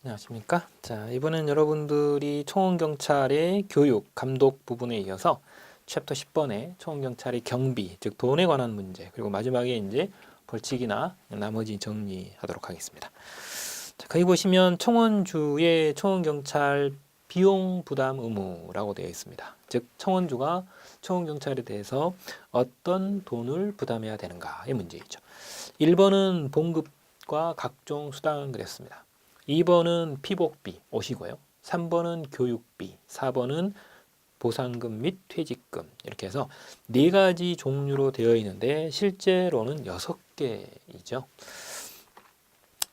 안녕하십니까? 자, 이번엔 여러분들이 총원경찰의 교육, 감독 부분에 이어서 챕터 10번의 총원경찰의 경비, 즉 돈에 관한 문제, 그리고 마지막에 이제 벌칙이나 나머지 정리하도록 하겠습니다. 자, 거기 보시면 총원주의 총원경찰 비용 부담 의무라고 되어 있습니다. 즉, 총원주가 총원경찰에 대해서 어떤 돈을 부담해야 되는가의 문제이죠. 1번은 봉급과 각종 수당 그랬습니다. 2번은 피복비 오시고요. 3번은 교육비, 4번은 보상금 및 퇴직금 이렇게 해서 네 가지 종류로 되어 있는데 실제로는 6개이죠.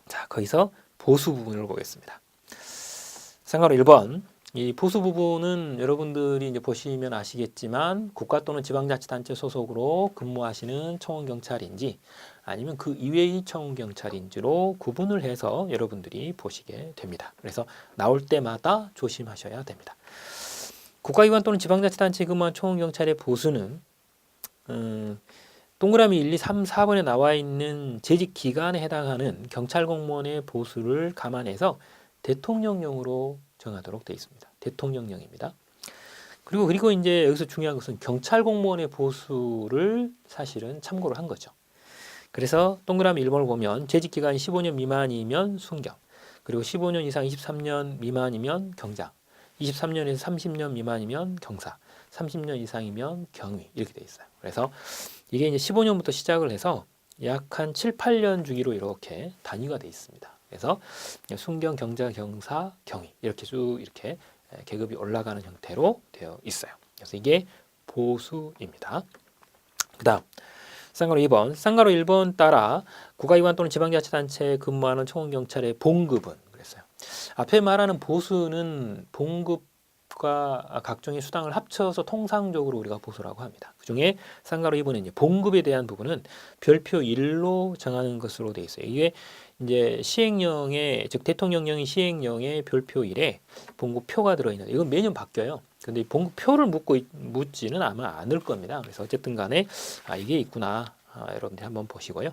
자, 거기서 보수 부분을 보겠습니다. 상가로 1번. 이 보수 부분은 여러분들이 이제 보시면 아시겠지만 국가 또는 지방자치단체 소속으로 근무하시는 청원경찰인지 아니면 그 이외의 청원경찰인지로 구분을 해서 여러분들이 보시게 됩니다. 그래서 나올 때마다 조심하셔야 됩니다. 국가기관 또는 지방자치단체에 근무한 청원경찰의 보수는 동그라미 1, 2, 3, 4번에 나와 있는 재직 기간에 해당하는 경찰 공무원의 보수를 감안해서 대통령령으로 정하도록 되어 있습니다. 대통령령입니다. 그리고 이제 여기서 중요한 것은 경찰 공무원의 보수를 사실은 참고를 한 거죠. 그래서 동그라미 1번을 보면 재직 기간이 15년 미만이면 순경, 그리고 15년 이상 23년 미만이면 경장, 23년에서 30년 미만이면 경사, 30년 이상이면 경위 이렇게 되어 있어요. 그래서 이게 이제 15년부터 시작을 해서 약 한 7, 8년 주기로 이렇게 단위가 되어 있습니다. 그래서 순경, 경자, 경사, 경위 이렇게 쭉 이렇게 계급이 올라가는 형태로 되어 있어요. 그래서 이게 보수입니다. 그 다음 쌍가로 2번, 쌍가로 1번 따라 국가기관 또는 지방자치단체에 근무하는 청원경찰의 봉급은 그랬어요. 앞에 말하는 보수는 봉급과 각종의 수당을 합쳐서 통상적으로 우리가 보수라고 합니다. 그 중에 쌍가로 2번은 이제 봉급에 대한 부분은 별표 1로 정하는 것으로 되어 있어요. 이게 이제 시행령에, 즉 대통령령의 시행령에 별표 1에 봉급표가 들어있는데 이건 매년 바뀌어요. 근데 봉급표를 묻지는 아마 않을 겁니다. 그래서 어쨌든 간에 이게 있구나. 여러분들이 한번 보시고요.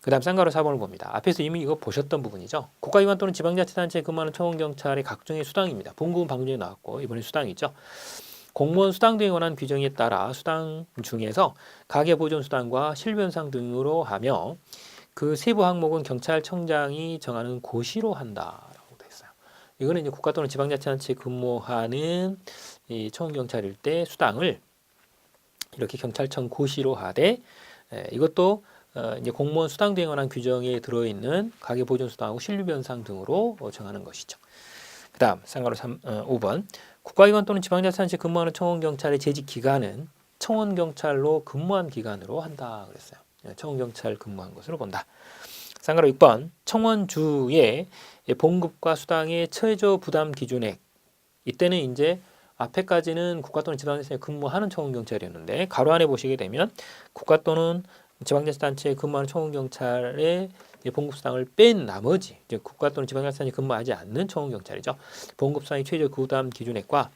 그 다음 쌍가로 4번을 봅니다. 앞에서 이미 이거 보셨던 부분이죠. 국가기관 또는 지방자치단체에 근무하는 청원경찰의 각종의 수당입니다. 봉급은 방금 전에 나왔고 이번에 수당이죠. 공무원 수당 등에 관한 규정에 따라 수당 중에서 가계보존수당과 실변상 등으로 하며 그 세부 항목은 경찰청장이 정하는 고시로 한다라고 돼 있어요. 이거는 이제 국가 또는 지방자치단체에 근무하는 이 청원경찰일 때 수당을 이렇게 경찰청 고시로 하되 이것도 이제 공무원 수당 등에 관한 규정에 들어있는 가계보존수당하고 신류변상 등으로 정하는 것이죠. 그 다음 쌍가로 5번 국가기관 또는 지방자치단체에 근무하는 청원경찰의 재직 기간은 청원경찰로 근무한 기간으로 한다 그랬어요. 청원경찰 근무한 것으로 본다. 쌍가로 6번 청원주의 봉급과 수당의 최저 부담 기준액 이때는 이제 앞에까지는 국가 또는 지방자치단체에 근무하는 청원경찰이었는데 가로 안에 보시게 되면 국가 또는 지방자치단체에 근무하는 청원경찰의 봉급수당을 뺀 나머지 이제 국가 또는 지방자치단체에 근무하지 않는 청원경찰이죠. 봉급수당의 최저 부담 기준액과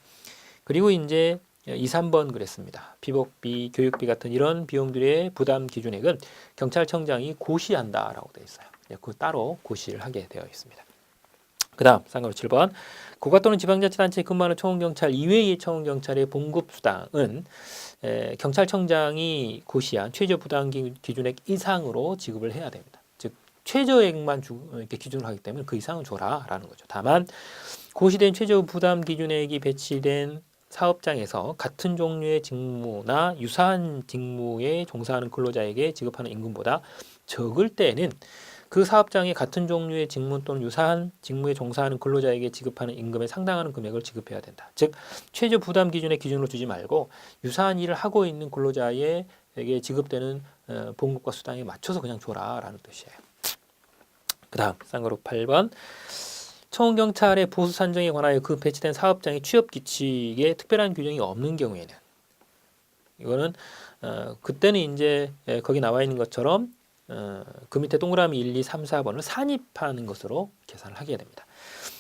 그리고 이제 2, 3번 그랬습니다. 피복비, 교육비 같은 이런 비용들의 부담 기준액은 경찰청장이 고시한다라고 되어 있어요. 그 따로 고시를 하게 되어 있습니다. 그 다음 쌍가로 7번 국가 또는 지방자치단체에 근무하는 청원경찰 이외의 청원경찰의 봉급수당은 경찰청장이 고시한 최저 부담 기준액 이상으로 지급을 해야 됩니다. 즉 최저액만 이렇게 기준으로 하기 때문에 그 이상은 줘라라는 거죠. 다만 고시된 최저 부담 기준액이 배치된 사업장에서 같은 종류의 직무나 유사한 직무에 종사하는 근로자에게 지급하는 임금보다 적을 때에는 그 사업장의 같은 종류의 직무 또는 유사한 직무에 종사하는 근로자에게 지급하는 임금에 상당하는 금액을 지급해야 된다. 즉 최저 부담 기준의 기준으로 두지 말고 유사한 일을 하고 있는 근로자에게 지급되는 봉급과 수당에 맞춰서 그냥 줘라라는 뜻이에요. 그 다음 쌍가로 8번 청원경찰의 보수 산정에 관하여 그 배치된 사업장의 취업 규칙에 특별한 규정이 없는 경우에는 이거는 그때는 이제 거기 나와 있는 것처럼 그 밑에 동그라미 1, 2, 3, 4번을 산입하는 것으로 계산을 하게 됩니다.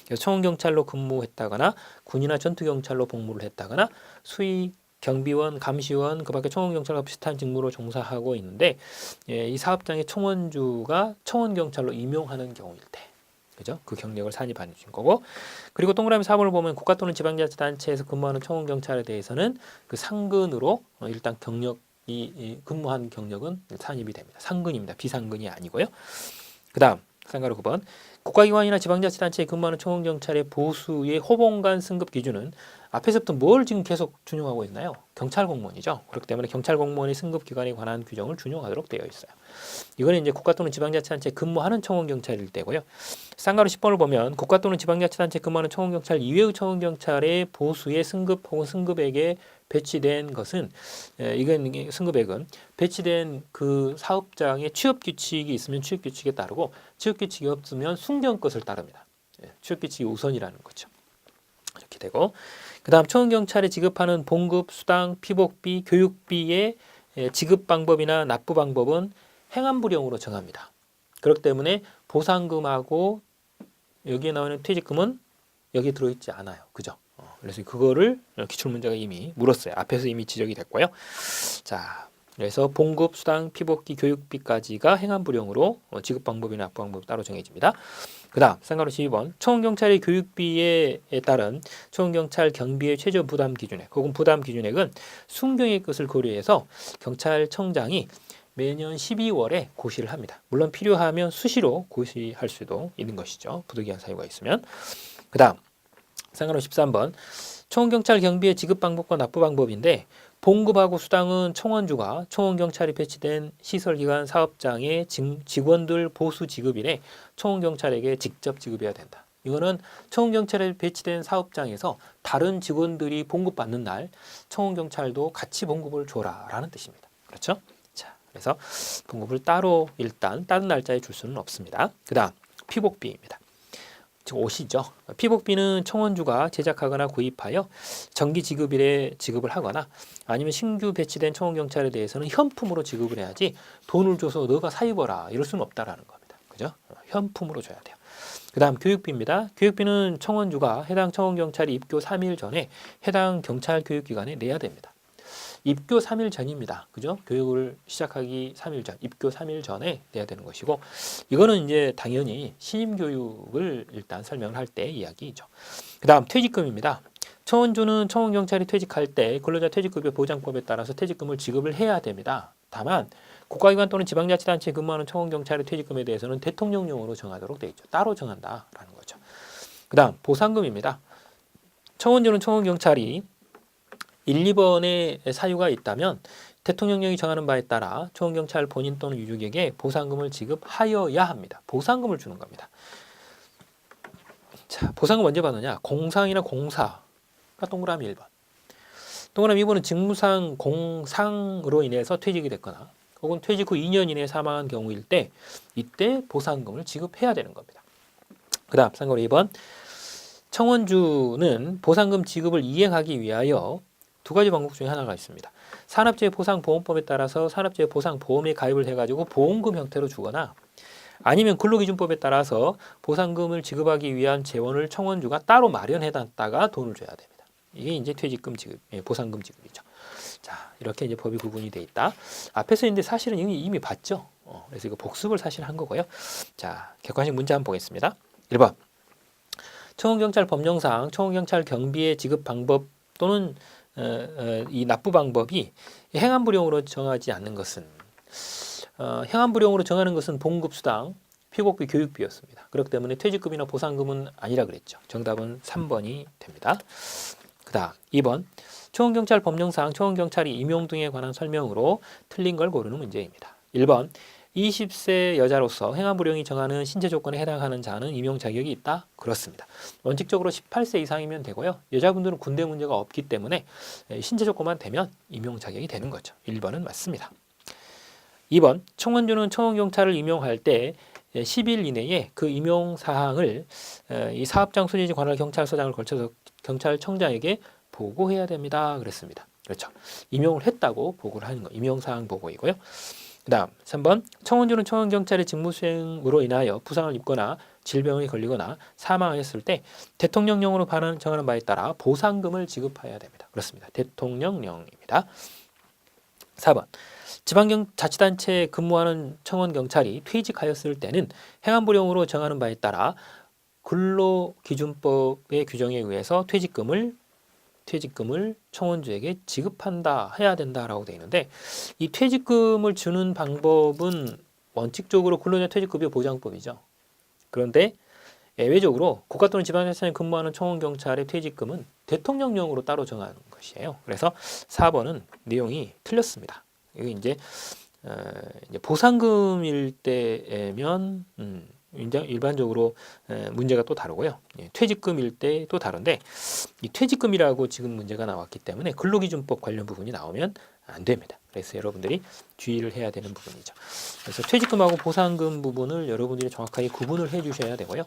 그래서 청원경찰로 근무했다거나 군이나 전투경찰로 복무를 했다거나 수의 경비원, 감시원, 그 밖에 청원경찰과 비슷한 직무로 종사하고 있는데 이 사업장의 청원주가 청원경찰로 임용하는 경우일 때 그죠? 그 경력을 산입해 준 거고. 그리고 동그라미 4번을 보면 국가 또는 지방자치단체에서 근무하는 청원경찰에 대해서는 그 상근으로 일단 경력이 근무한 경력은 산입이 됩니다. 상근입니다. 비상근이 아니고요. 그 다음 쌍가루 9번 국가기관이나 지방자치단체에 근무하는 청원경찰의 보수의 호봉간 승급 기준은 앞에서부터 뭘 지금 계속 준용하고 있나요? 경찰 공무원이죠. 그렇기 때문에 경찰 공무원의 승급 기관에 관한 규정을 준용하도록 되어 있어요. 이거는 이제 국가 또는 지방자치단체에 근무하는 청원경찰일 때고요. 쌍가루 10번을 보면 국가 또는 지방자치단체에 근무하는 청원경찰 이외의 청원경찰의 보수의 승급 혹은 승급액에 배치된 것은 이건 승급액은 배치된 그 사업장의 취업 규칙이 있으면 취업 규칙에 따르고 취업 규칙이 없으면 순경 것을 따릅니다. 취업 규칙이 우선이라는 거죠. 이렇게 되고 그다음 청원경찰에 지급하는 봉급, 수당, 피복비, 교육비의 지급 방법이나 납부 방법은 행안부령으로 정합니다. 그렇기 때문에 보상금하고 여기에 나오는 퇴직금은 여기 들어있지 않아요. 그죠? 그래서 그거를 기출문제가 이미 물었어요. 앞에서 이미 지적이 됐고요. 자, 그래서 봉급, 수당, 피복비, 교육비까지가 행안부령으로 지급 방법이나 납부 방법이 따로 정해집니다. 그 다음 쌍가루 12번 청원경찰의 교육비에 따른 청원경찰 경비의 최저 부담 기준액 혹은 부담 기준액은 순경의 것을 고려해서 경찰청장이 매년 12월에 고시를 합니다. 물론 필요하면 수시로 고시할 수도 있는 것이죠. 부득이한 사유가 있으면. 그 다음 쌍가루 13번 청원경찰 경비의 지급 방법과 납부 방법인데 봉급하고 수당은 청원주가 청원경찰이 배치된 시설기관 사업장의 직원들 보수 지급일에 청원경찰에게 직접 지급해야 된다. 이거는 청원경찰에 배치된 사업장에서 다른 직원들이 봉급받는 날 청원경찰도 같이 봉급을 줘라라는 뜻입니다. 그렇죠? 자, 그래서 봉급을 따로 일단 다른 날짜에 줄 수는 없습니다. 그 다음 피복비입니다. 즉 옷이죠. 피복비는 청원주가 제작하거나 구입하여 정기 지급일에 지급을 하거나 아니면 신규 배치된 청원경찰에 대해서는 현품으로 지급을 해야지 돈을 줘서 너가 사 입어라 이럴 수는 없다라는 겁니다. 그죠? 현품으로 줘야 돼요. 그 다음 교육비입니다. 교육비는 청원주가 해당 청원경찰이 입교 3일 전에 해당 경찰 교육기관에 내야 됩니다. 입교 3일 전입니다. 그죠? 교육을 시작하기 3일 전, 입교 3일 전에 내야 되는 것이고, 이거는 이제 당연히 신임 교육을 일단 설명을 할 때 이야기죠. 그 다음 퇴직금입니다. 청원주는 청원경찰이 퇴직할 때 근로자 퇴직급여 보장법에 따라서 퇴직금을 지급을 해야 됩니다. 다만 국가기관 또는 지방자치단체에 근무하는 청원경찰의 퇴직금에 대해서는 대통령령으로 정하도록 되어 있죠. 따로 정한다라는 거죠. 그 다음 보상금입니다. 청원주는 청원경찰이 1, 2번의 사유가 있다면 대통령령이 정하는 바에 따라 청원경찰 본인 또는 유족에게 보상금을 지급하여야 합니다. 보상금을 주는 겁니다. 자, 보상금 언제 받느냐? 공상이나 공사가 동그라미 1번. 동그라미 2번은 직무상 공상으로 인해서 퇴직이 됐거나 혹은 퇴직 후 2년 이내에 사망한 경우일 때 이때 보상금을 지급해야 되는 겁니다. 그 다음 쌍거로 2번 청원주는 보상금 지급을 이행하기 위하여 두 가지 방법 중에 하나가 있습니다. 산업재해보상보험법에 따라서 산업재해보상보험에 가입을 해가지고 보험금 형태로 주거나 아니면 근로기준법에 따라서 보상금을 지급하기 위한 재원을 청원주가 따로 마련해놨다가 돈을 줘야 됩니다. 이게 이제 퇴직금 지급, 보상금 지급이죠. 자, 이렇게 이제 법이 구분이 돼 있다. 앞에서 있는데 사실은 이미 봤죠. 그래서 이거 복습을 사실 한 거고요. 자, 객관식 문제 한번 보겠습니다. 1번. 청원경찰 법령상 청원경찰 경비의 지급 방법 또는 이 납부 방법이 행안부령으로 정하지 않는 것은 행안부령으로 정하는 것은 봉급수당, 피복비, 교육비였습니다. 그렇기 때문에 퇴직금이나 보상금은 아니라 그랬죠. 정답은 3번이 됩니다. 그 다음 2번 청원경찰 법령상 청원경찰이 임용 등에 관한 설명으로 틀린 걸 고르는 문제입니다. 1번 20세 여자로서 행안부령이 정하는 신체 조건에 해당하는 자는 임용 자격이 있다? 그렇습니다. 원칙적으로 18세 이상이면 되고요. 여자분들은 군대 문제가 없기 때문에 신체 조건만 되면 임용 자격이 되는 거죠. 1번은 맞습니다. 2번 청원주는 청원경찰을 임용할 때 10일 이내에 그 임용 사항을 이 사업장 소재지 관할 경찰서장을 걸쳐서 경찰청장에게 보고해야 됩니다. 그랬습니다. 그렇죠. 임용을 했다고 보고를 하는 거. 임용사항 보고이고요. 그 다음 3번 청원주는 청원경찰의 직무수행으로 인하여 부상을 입거나 질병에 걸리거나 사망했을 때 대통령령으로 정하는 바에 따라 보상금을 지급해야 됩니다. 그렇습니다. 대통령령입니다. 4번 지방자치단체에 근무하는 청원경찰이 퇴직하였을 때는 행안부령으로 정하는 바에 따라 근로기준법의 규정에 의해서 퇴직금을 청원주에게 지급한다, 해야 된다라고 되어 있는데 이 퇴직금을 주는 방법은 원칙적으로 근로자 퇴직급여 보장법이죠. 그런데 예외적으로 국가 또는 지방자치단체에 근무하는 청원경찰의 퇴직금은 대통령령으로 따로 정하는 것이에요. 그래서 4번은 내용이 틀렸습니다. 이게 이제 보상금일 때면 일반적으로 문제가 또 다르고요. 퇴직금일 때 또 다른데 이 퇴직금이라고 지금 문제가 나왔기 때문에 근로기준법 관련 부분이 나오면 안 됩니다. 그래서 여러분들이 주의를 해야 되는 부분이죠. 그래서 퇴직금하고 보상금 부분을 여러분들이 정확하게 구분을 해 주셔야 되고요.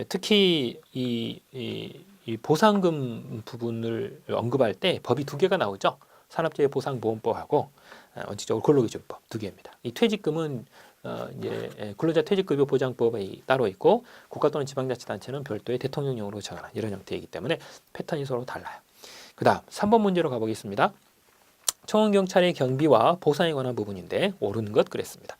특히 이 보상금 부분을 언급할 때 법이 두 개가 나오죠. 산업재해보상보험법하고 원칙적으로 근로기준법 두 개입니다. 이 퇴직금은 이제 근로자 퇴직급여 보장법이 따로 있고 국가 또는 지방자치단체는 별도의 대통령령으로 정하는 이런 형태이기 때문에 패턴이 서로 달라요. 그다음 3번 문제로 가보겠습니다. 청원경찰의 경비와 보상에 관한 부분인데 옳은 것 그랬습니다.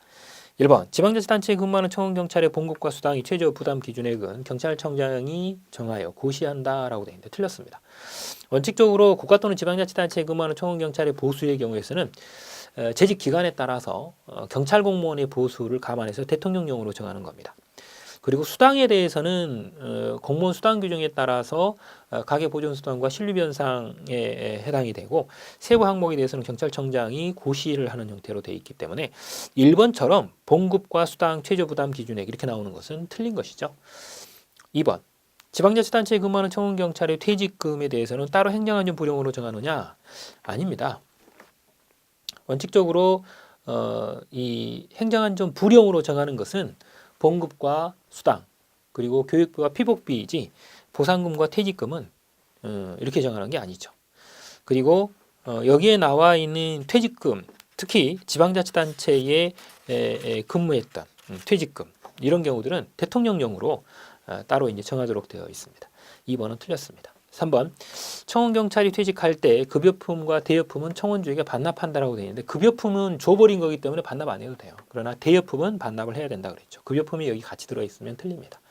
1번 지방자치단체에 근무하는 청원경찰의 봉급과 수당이 최저 부담 기준액은 경찰청장이 정하여 고시한다라고 되어 있는데 틀렸습니다. 원칙적으로 국가 또는 지방자치단체에 근무하는 청원경찰의 보수의 경우에서는 재직 기간에 따라서 경찰 공무원의 보수를 감안해서 대통령령으로 정하는 겁니다. 그리고 수당에 대해서는 공무원 수당 규정에 따라서 가계보존수당과 신류변상에 해당이 되고 세부 항목에 대해서는 경찰청장이 고시를 하는 형태로 되어 있기 때문에 1번처럼 봉급과 수당 최저부담 기준액 이렇게 나오는 것은 틀린 것이죠. 2번 지방자치단체에 근무하는 청원경찰의 퇴직금에 대해서는 따로 행정안전 부령으로 정하느냐? 아닙니다. 원칙적으로 이 행정안전 부령으로 정하는 것은 봉급과 수당 그리고 교육비와 피복비이지 보상금과 퇴직금은 이렇게 정하는 게 아니죠. 그리고 여기에 나와 있는 퇴직금 특히 지방자치단체에 근무했던 퇴직금 이런 경우들은 대통령령으로 따로 이제 정하도록 되어 있습니다. 2번은 틀렸습니다. 3번 청원경찰이 퇴직할 때 급여품과 대여품은 청원주에게 반납한다라고 되어 있는데 급여품은 줘버린 거기 때문에 반납 안 해도 돼요. 그러나 대여품은 반납을 해야 된다 그랬죠. 급여품이 여기 같이 들어있으면 틀립니다.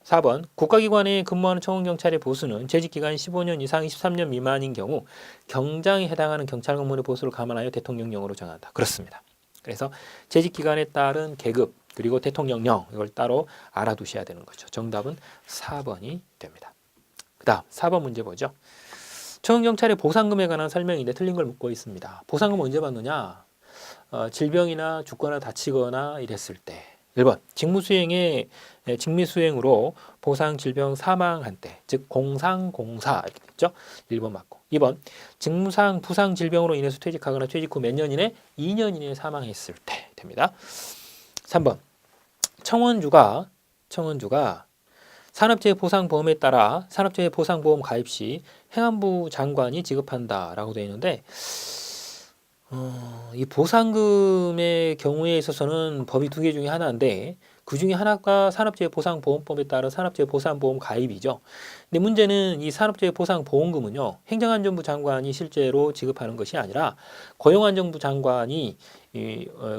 4번 국가기관에 근무하는 청원경찰의 보수는 재직기간이 15년 이상 13년 미만인 경우 경장에 해당하는 경찰공무원의 보수를 감안하여 대통령령으로 정한다. 그렇습니다. 그래서 재직기간에 따른 계급 그리고 대통령령 이걸 따로 알아두셔야 되는 거죠. 정답은 4번이 됩니다. 그 다음 4번 문제 보죠. 청원경찰의 보상금에 관한 설명인데 틀린 걸 묻고 있습니다. 보상금 언제 받느냐? 질병이나 죽거나 다치거나 이랬을 때. 1번 직무수행으로 보상 질병 사망한 때, 즉 공상공사 이렇게 됐죠. 1번 맞고. 2번 직무상 부상 질병으로 인해서 퇴직하거나 퇴직 후 몇 년 이내 2년 이내에 사망했을 때 됩니다. 3번 청원주가 산업재해보상보험에 따라 산업재해보상보험 가입 시 행안부 장관이 지급한다라고 되어 있는데 이 보상금의 경우에 있어서는 법이 두 개 중에 하나인데 그 중에 하나가 산업재해보상보험법에 따른 산업재해보상보험 가입이죠. 근데 문제는 이 산업재해보상보험금은요 행정안전부 장관이 실제로 지급하는 것이 아니라 고용안정부 장관이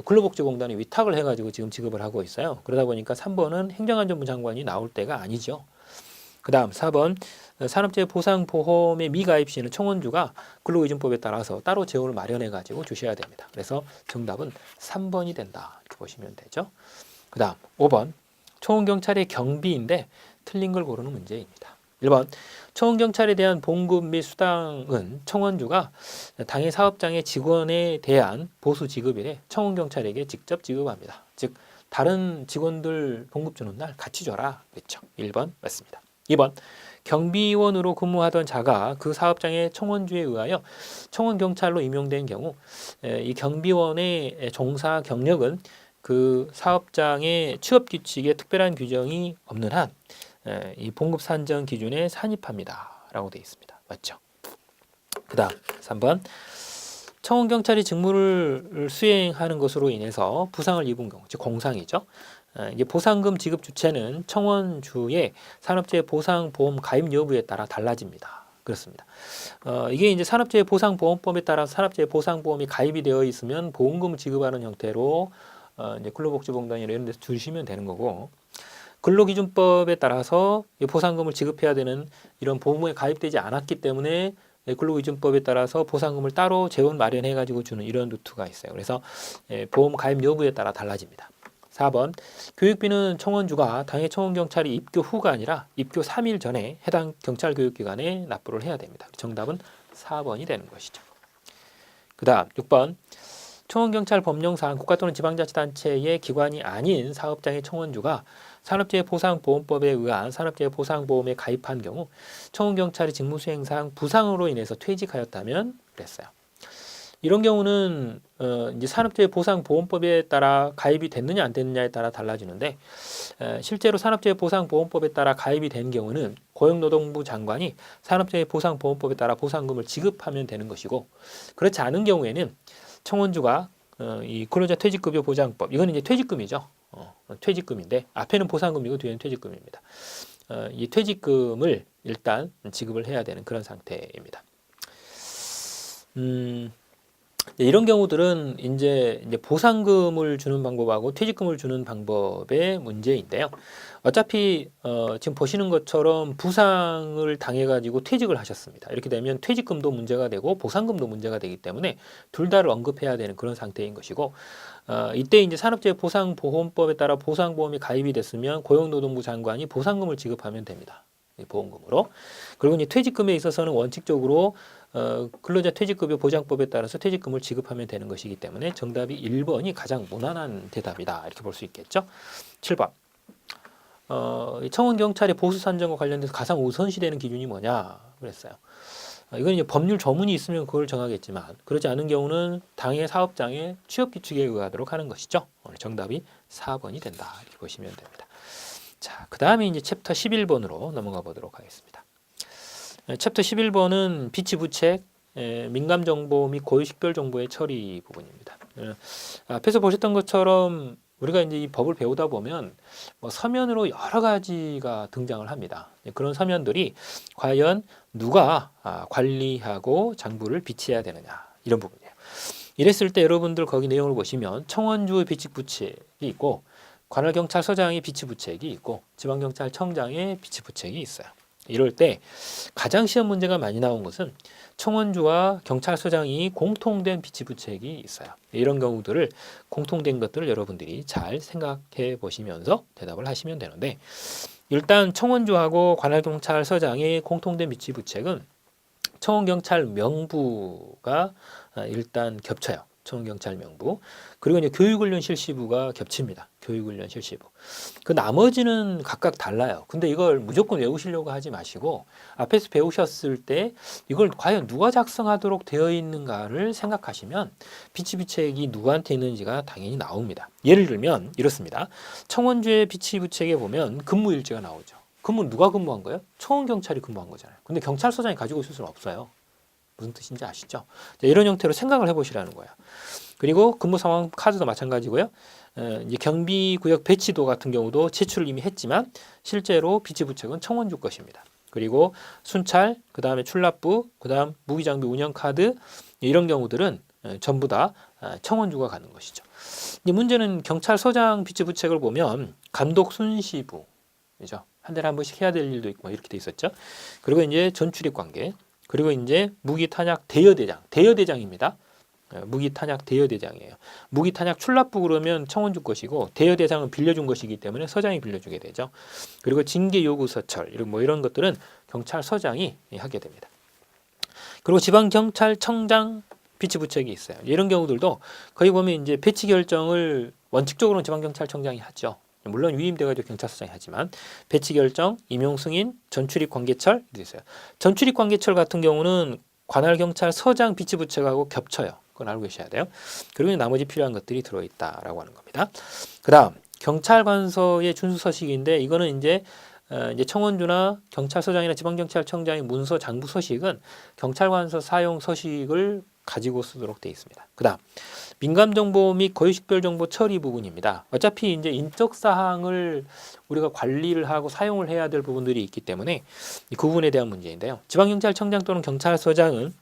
근로복지공단에 위탁을 해가지고 지금 지급을 하고 있어요. 그러다 보니까 3번은 행정안전부 장관이 나올 때가 아니죠. 그 다음 4번 산업재해보상보험의 미가입 시에는 청원주가 근로기준법에 따라서 따로 재원을 마련해가지고 주셔야 됩니다. 그래서 정답은 3번이 된다 이렇게 보시면 되죠. 그 다음 5번 청원경찰의 경비인데 틀린 걸 고르는 문제입니다. 1번 청원경찰에 대한 봉급 및 수당은 청원주가 당해 사업장의 직원에 대한 보수 지급일에 청원경찰에게 직접 지급합니다. 즉 다른 직원들 봉급 주는 날 같이 줘라 그랬죠. 1번 맞습니다. 2번 경비원으로 근무하던 자가 그 사업장의 청원주에 의하여 청원경찰로 임용된 경우 이 경비원의 종사 경력은 그 사업장의 취업규칙에 특별한 규정이 없는 한 이 봉급 산정 기준에 산입합니다 라고 되어 있습니다. 맞죠? 그 다음 3번 청원경찰이 직무를 수행하는 것으로 인해서 부상을 입은 경우 즉 공상이죠. 이게 보상금 지급 주체는 청원주의 산업재해보상보험 가입 여부에 따라 달라집니다. 그렇습니다. 이게 이제 산업재해보상보험법에 따라 산업재해보상보험이 가입이 되어 있으면 보험금을 지급하는 형태로 이제 근로복지공단이나 이런 데서 주시면 되는 거고 근로기준법에 따라서 보상금을 지급해야 되는 이런 보험에 가입되지 않았기 때문에 근로기준법에 따라서 보상금을 따로 재원 마련해 가지고 주는 이런 루트가 있어요. 그래서 보험 가입 여부에 따라 달라집니다. 4번 교육비는 청원주가 당해 청원경찰이 입교 후가 아니라 입교 3일 전에 해당 경찰교육기관에 납부를 해야 됩니다. 정답은 4번이 되는 것이죠. 그 다음 6번 청원경찰 법령상 국가 또는 지방자치단체의 기관이 아닌 사업장의 청원주가 산업재해보상보험법에 의한 산업재해보상보험에 가입한 경우 청원경찰이 직무수행상 부상으로 인해서 퇴직하였다면 그랬어요. 이런 경우는 이제 산업재해보상보험법에 따라 가입이 됐느냐 안 됐느냐에 따라 달라지는데 실제로 산업재해보상보험법에 따라 가입이 된 경우는 고용노동부 장관이 산업재해보상보험법에 따라 보상금을 지급하면 되는 것이고 그렇지 않은 경우에는 청원주가 이 근로자 퇴직급여 보장법 이건 이제 퇴직금이죠. 퇴직금인데 앞에는 보상금이고 뒤에는 퇴직금입니다. 이 퇴직금을 일단 지급을 해야 되는 그런 상태입니다. 이런 경우들은 이제 보상금을 주는 방법하고 퇴직금을 주는 방법의 문제인데요. 어차피 지금 보시는 것처럼 부상을 당해가지고 퇴직을 하셨습니다. 이렇게 되면 퇴직금도 문제가 되고 보상금도 문제가 되기 때문에 둘 다를 언급해야 되는 그런 상태인 것이고 이때 이제 산업재해보상보험법에 따라 보상보험이 가입이 됐으면 고용노동부 장관이 보상금을 지급하면 됩니다. 보험금으로. 그리고 이제 퇴직금에 있어서는 원칙적으로 근로자 퇴직급여 보장법에 따라서 퇴직금을 지급하면 되는 것이기 때문에 정답이 1번이 가장 무난한 대답이다. 이렇게 볼 수 있겠죠. 7번. 청원경찰의 보수 산정과 관련돼서 가장 우선시되는 기준이 뭐냐 그랬어요. 이건 이제 법률 전문이 있으면 그걸 정하겠지만 그렇지 않은 경우는 당해 사업장의 취업 규칙에 의하도록 하는 것이죠. 정답이 4번이 된다. 이렇게 보시면 됩니다. 자, 그 다음에 이제 챕터 11번으로 넘어가 보도록 하겠습니다. 챕터 11번은 비치부책, 민감정보 및 고유식별정보의 처리 부분입니다. 앞에서 보셨던 것처럼 우리가 이제 이 법을 배우다 보면 뭐 서면으로 여러 가지가 등장을 합니다. 그런 서면들이 과연 누가 관리하고 장부를 비치해야 되느냐 이런 부분이에요. 이랬을 때 여러분들 거기 내용을 보시면 청원주 비치부책이 있고 관할경찰서장의 비치부책이 있고 지방경찰청장의 비치부책이 있어요. 이럴 때 가장 시험 문제가 많이 나온 것은 청원주와 경찰서장이 공통된 비치부책이 있어요. 이런 경우들을 공통된 것들을 여러분들이 잘 생각해 보시면서 대답을 하시면 되는데 일단 청원주하고 관할경찰서장의 공통된 비치부책은 청원경찰 명부가 일단 겹쳐요. 청원경찰 명부. 그리고 이제 교육훈련 실시부가 겹칩니다. 교육훈련 실시부. 그 나머지는 각각 달라요. 근데 이걸 무조건 외우시려고 하지 마시고 앞에서 배우셨을 때 이걸 과연 누가 작성하도록 되어 있는가를 생각하시면 비치부책이 누구한테 있는지가 당연히 나옵니다. 예를 들면 이렇습니다. 청원주의 비치부책에 보면 근무일지가 나오죠. 근무는 누가 근무한 거예요? 청원경찰이 근무한 거잖아요. 근데 경찰서장이 가지고 있을 수는 없어요. 무슨 뜻인지 아시죠? 이런 형태로 생각을 해보시라는 거예요. 그리고 근무 상황 카드도 마찬가지고요. 이제 경비구역 배치도 같은 경우도 제출을 이미 했지만 실제로 비치부책은 청원주 것입니다. 그리고 순찰, 그 다음에 출납부, 그 다음 무기장비 운영 카드 이런 경우들은 전부 다 청원주가 가는 것이죠. 이제 문제는 경찰서장 비치부책을 보면 감독 순시부, 그죠? 한 달에 한 번씩 해야 될 일도 있고 이렇게 돼 있었죠. 그리고 이제 전출입 관계. 그리고 이제 무기탄약 대여대장, 대여대장입니다. 무기탄약 대여대장이에요. 무기탄약 출납부 그러면 청원주 것이고 대여대장은 빌려준 것이기 때문에 서장이 빌려주게 되죠. 그리고 징계요구서철 이런 것들은 경찰서장이 하게 됩니다. 그리고 지방경찰청장 비치부책이 있어요. 이런 경우들도 거기 보면 이제 배치 결정을 원칙적으로는 지방경찰청장이 하죠. 물론 위임돼가지고 경찰서장이 하지만 배치 결정, 임용 승인, 전출입 관계철 이렇게 있어요. 전출입 관계철 같은 경우는 관할경찰서장 비치부책하고 겹쳐요. 그건 알고 계셔야 돼요. 그리고 나머지 필요한 것들이 들어있다라고 하는 겁니다. 그 다음 경찰관서의 준수서식인데 이거는 이제 청원주나 경찰서장이나 지방경찰청장의 문서 장부 서식은 경찰관서 사용 서식을 가지고 쓰도록 되어 있습니다. 그 다음 민감정보 및 고유식별정보 처리 부분입니다. 어차피 이제 인적 사항을 우리가 관리를 하고 사용을 해야 될 부분들이 있기 때문에 그 부분에 대한 문제인데요. 지방경찰청장 또는 경찰서장은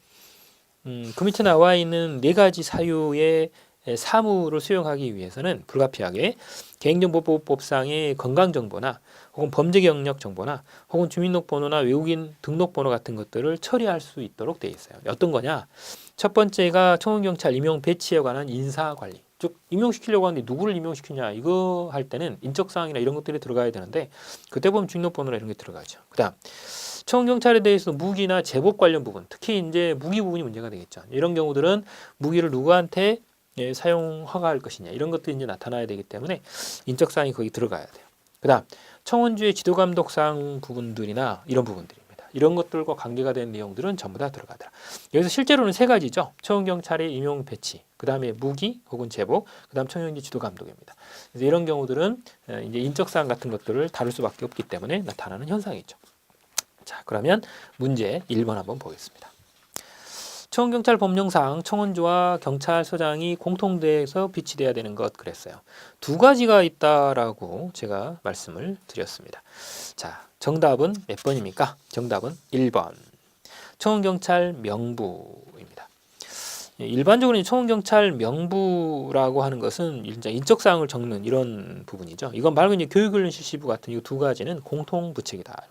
그 밑에 나와 있는 4가지 사유의 사무를 수용하기 위해서는 불가피하게 개인정보보호법상의 건강정보나 혹은 범죄 경력 정보나 혹은 주민등록번호나 외국인 등록번호 같은 것들을 처리할 수 있도록 되어 있어요. 어떤 거냐? 첫 번째가 청원경찰 임용 배치에 관한 인사관리. 즉 임용시키려고 하는데 누구를 임용시키냐 이거 할 때는 인적사항이나 이런 것들이 들어가야 되는데 그때 보면 주민등록번호나 이런 게 들어가죠. 그다음 청원경찰에 대해서 무기나 제복 관련 부분, 특히 이제 무기 부분이 문제가 되겠죠. 이런 경우들은 무기를 누구한테 사용 허가할 것이냐 이런 것들이 이제 나타나야 되기 때문에 인적사항이 거기 들어가야 돼요. 그다음 청원주의 지도감독상 부분들이나 이런 부분들입니다. 이런 것들과 관계가 되는 내용들은 전부 다 들어가더라. 여기서 실제로는 세 가지죠. 청원경찰의 임용 배치, 그 다음에 무기 혹은 제복, 그 다음 청원지 지도감독입니다. 그래서 이런 경우들은 이제 인적사항 같은 것들을 다룰 수밖에 없기 때문에 나타나는 현상이죠. 자, 그러면 문제 1번 한번 보겠습니다. 청원경찰 법령상 청원주와 경찰서장이 공통돼서 비치돼야 되는 것 그랬어요. 두 가지가 있다라고 제가 말씀을 드렸습니다. 자, 정답은 몇 번입니까? 정답은 1번. 청원경찰 명부입니다. 일반적으로 청원경찰 명부라고 하는 것은 인적사항을 적는 이런 부분이죠. 이건 말고 이제 교육훈련 실시부 같은 이 두 가지는 공통부책이다.